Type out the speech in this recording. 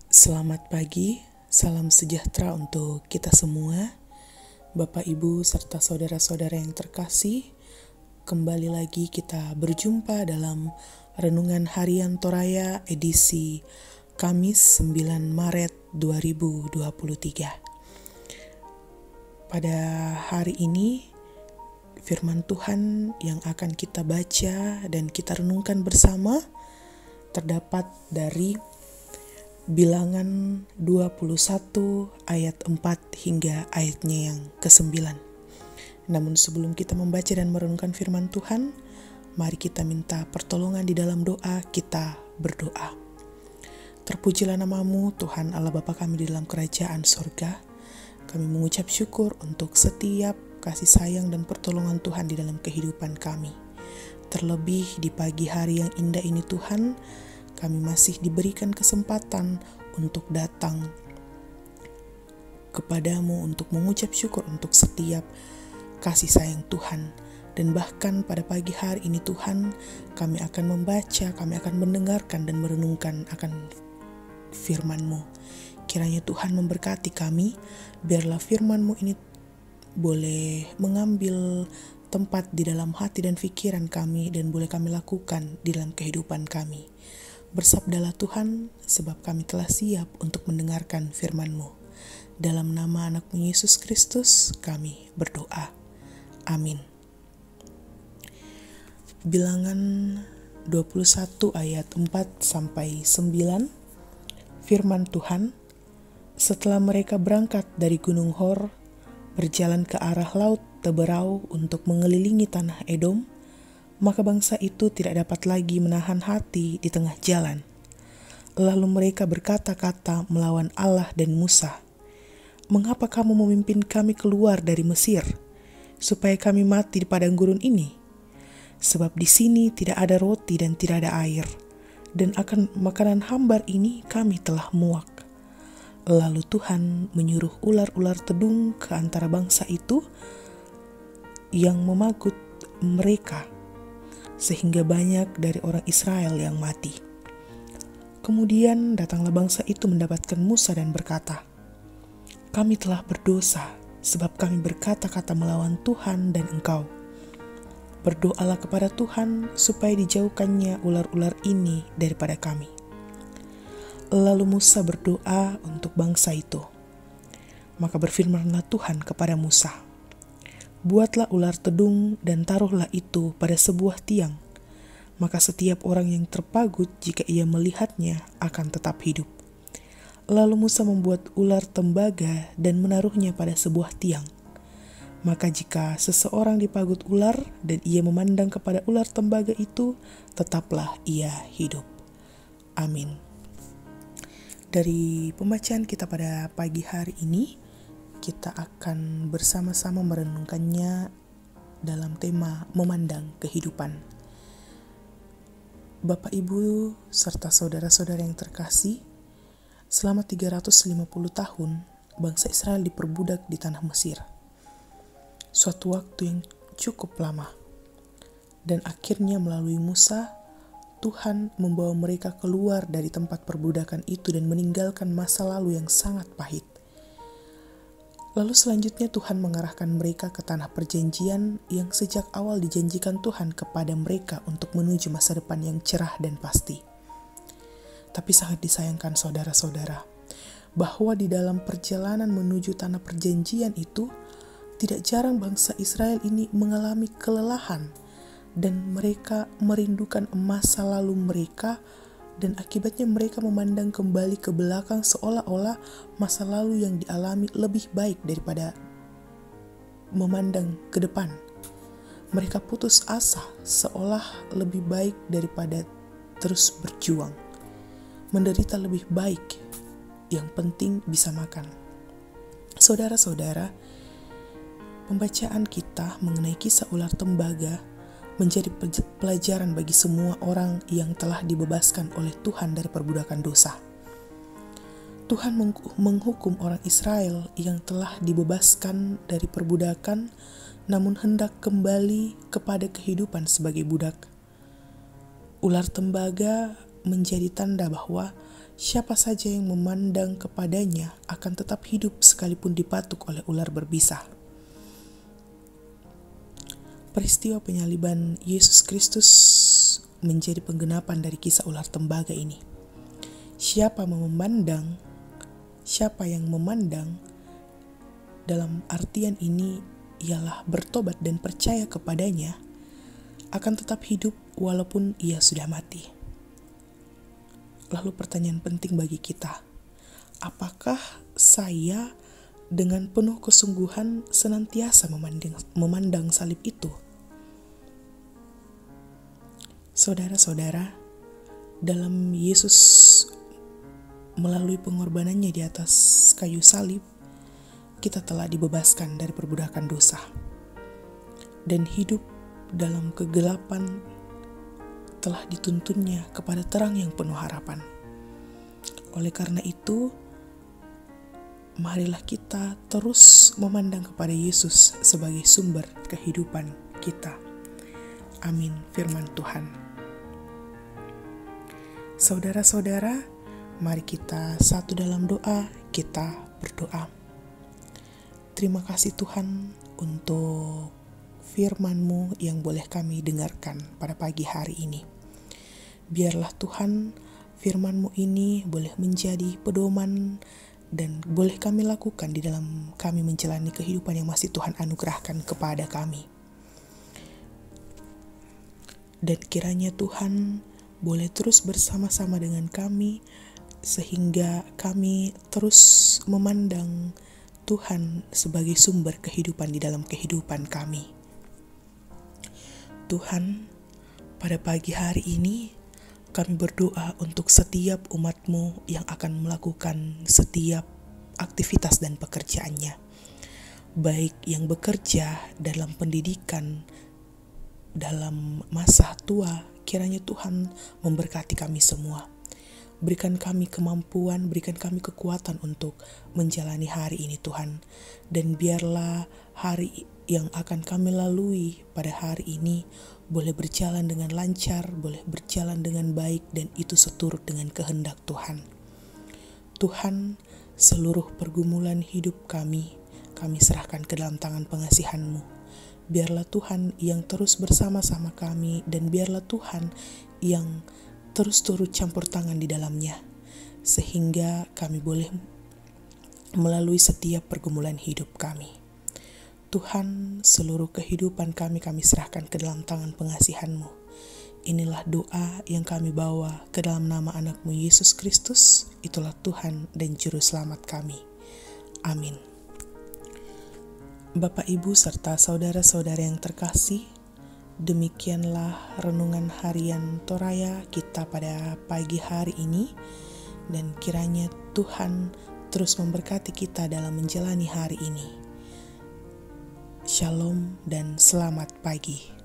Selamat pagi, salam sejahtera untuk kita semua, Bapak Ibu serta saudara-saudara yang terkasih. Kembali lagi kita berjumpa dalam Renungan Harian Toraya edisi Kamis 9 Maret 2023. Pada hari ini, firman Tuhan yang akan kita baca dan kita renungkan bersama terdapat dari Bilangan 21 ayat 4 hingga ayatnya yang ke-9. Namun sebelum kita membaca dan merenungkan firman Tuhan, mari kita minta pertolongan di dalam doa. Kita berdoa. Terpujilah namamu Tuhan Allah Bapa kami di dalam kerajaan sorga. Kami mengucap syukur untuk setiap kasih sayang dan pertolongan Tuhan di dalam kehidupan kami. Terlebih di pagi hari yang indah ini Tuhan, kami masih diberikan kesempatan untuk datang kepadamu untuk mengucap syukur untuk setiap kasih sayang Tuhan. Dan bahkan pada pagi hari ini Tuhan, kami akan membaca, kami akan mendengarkan dan merenungkan akan firman-Mu. Kiranya Tuhan memberkati kami, biarlah firman-Mu ini boleh mengambil tempat di dalam hati dan pikiran kami dan boleh kami lakukan di dalam kehidupan kami. Bersabdalah Tuhan, sebab kami telah siap untuk mendengarkan firman-Mu. Dalam nama anak-Mu Yesus Kristus, kami berdoa. Amin. Bilangan 21 ayat 4-9, firman Tuhan, setelah mereka berangkat dari Gunung Hor, berjalan ke arah Laut Teberau untuk mengelilingi tanah Edom, maka bangsa itu tidak dapat lagi menahan hati di tengah jalan. Lalu mereka berkata-kata melawan Allah dan Musa, "Mengapa kamu memimpin kami keluar dari Mesir, supaya kami mati di padang gurun ini? Sebab di sini tidak ada roti dan tidak ada air, dan akan makanan hambar ini kami telah muak." Lalu Tuhan menyuruh ular-ular tedung ke antara bangsa itu yang memagut mereka, sehingga banyak dari orang Israel yang mati. Kemudian datanglah bangsa itu mendapatkan Musa dan berkata, "Kami telah berdosa, sebab kami berkata-kata melawan Tuhan dan engkau. Berdoalah kepada Tuhan supaya dijauhkannya ular-ular ini daripada kami." Lalu Musa berdoa untuk bangsa itu. Maka berfirmanlah Tuhan kepada Musa, "Buatlah ular tedung dan taruhlah itu pada sebuah tiang, maka setiap orang yang terpagut jika ia melihatnya akan tetap hidup." Lalu Musa membuat ular tembaga dan menaruhnya pada sebuah tiang. Maka jika seseorang dipagut ular dan ia memandang kepada ular tembaga itu, tetaplah ia hidup. Amin. Dari pembacaan kita pada pagi hari ini, kita akan bersama-sama merenungkannya dalam tema memandang kehidupan. Bapak, Ibu, serta saudara-saudara yang terkasih, selama 350 tahun, bangsa Israel diperbudak di tanah Mesir. Suatu waktu yang cukup lama. Dan akhirnya melalui Musa, Tuhan membawa mereka keluar dari tempat perbudakan itu dan meninggalkan masa lalu yang sangat pahit. Lalu selanjutnya Tuhan mengarahkan mereka ke tanah perjanjian yang sejak awal dijanjikan Tuhan kepada mereka untuk menuju masa depan yang cerah dan pasti. Tapi sangat disayangkan saudara-saudara, bahwa di dalam perjalanan menuju tanah perjanjian itu, tidak jarang bangsa Israel ini mengalami kelelahan dan mereka merindukan masa lalu mereka, dan akibatnya mereka memandang kembali ke belakang seolah-olah masa lalu yang dialami lebih baik daripada memandang ke depan. Mereka putus asa seolah lebih baik daripada terus berjuang. Menderita lebih baik, yang penting bisa makan. Saudara-saudara, pembacaan kita mengenai kisah ular tembaga menjadi pelajaran bagi semua orang yang telah dibebaskan oleh Tuhan dari perbudakan dosa. Tuhan menghukum orang Israel yang telah dibebaskan dari perbudakan, namun hendak kembali kepada kehidupan sebagai budak. Ular tembaga menjadi tanda bahwa Siapa saja yang memandang kepadanya akan tetap hidup sekalipun dipatuk oleh ular berbisa. Peristiwa penyaliban Yesus Kristus menjadi penggenapan dari kisah ular tembaga ini. Siapa yang memandang dalam artian ini ialah bertobat dan percaya kepadanya akan tetap hidup walaupun ia sudah mati. Lalu pertanyaan penting bagi kita, apakah saya dengan penuh kesungguhan senantiasa memandang salib itu? Saudara-saudara, dalam Yesus melalui pengorbanannya di atas kayu salib, kita telah dibebaskan dari perbudakan dosa dan hidup dalam kegelapan telah dituntunnya kepada terang yang penuh harapan. Oleh karena itu, marilah kita terus memandang kepada Yesus sebagai sumber kehidupan kita. Amin, firman Tuhan. Saudara-saudara, mari kita satu dalam doa, kita berdoa. Terima kasih Tuhan untuk firman-Mu yang boleh kami dengarkan pada pagi hari ini. Biarlah Tuhan, firman-Mu ini boleh menjadi pedoman dan boleh kami lakukan di dalam kami menjalani kehidupan yang masih Tuhan anugerahkan kepada kami. Dan kiranya Tuhan boleh terus bersama-sama dengan kami sehingga kami terus memandang Tuhan sebagai sumber kehidupan di dalam kehidupan kami. Tuhan, pada pagi hari ini kami berdoa untuk setiap umat-Mu yang akan melakukan setiap aktivitas dan pekerjaannya. Baik yang bekerja dalam pendidikan, dalam masa tua, kiranya Tuhan memberkati kami semua. Berikan kami kemampuan, berikan kami kekuatan untuk menjalani hari ini Tuhan. Dan biarlah hari yang akan kami lalui pada hari ini boleh berjalan dengan lancar, boleh berjalan dengan baik, dan itu seturut dengan kehendak Tuhan. Tuhan, seluruh pergumulan hidup kami serahkan ke dalam tangan pengasihan-Mu. Biarlah Tuhan yang terus bersama-sama kami, dan biarlah Tuhan yang terus turut campur tangan di dalamnya, sehingga kami boleh melalui setiap pergumulan hidup kami. Tuhan, seluruh kehidupan kami serahkan ke dalam tangan pengasihan-Mu. Inilah doa yang kami bawa ke dalam nama anak-Mu Yesus Kristus, itulah Tuhan dan Juru Selamat kami. Amin. Bapak, Ibu, serta saudara-saudara yang terkasih, demikianlah renungan harian Toraya kita pada pagi hari ini, dan kiranya Tuhan terus memberkati kita dalam menjalani hari ini. Shalom dan selamat pagi.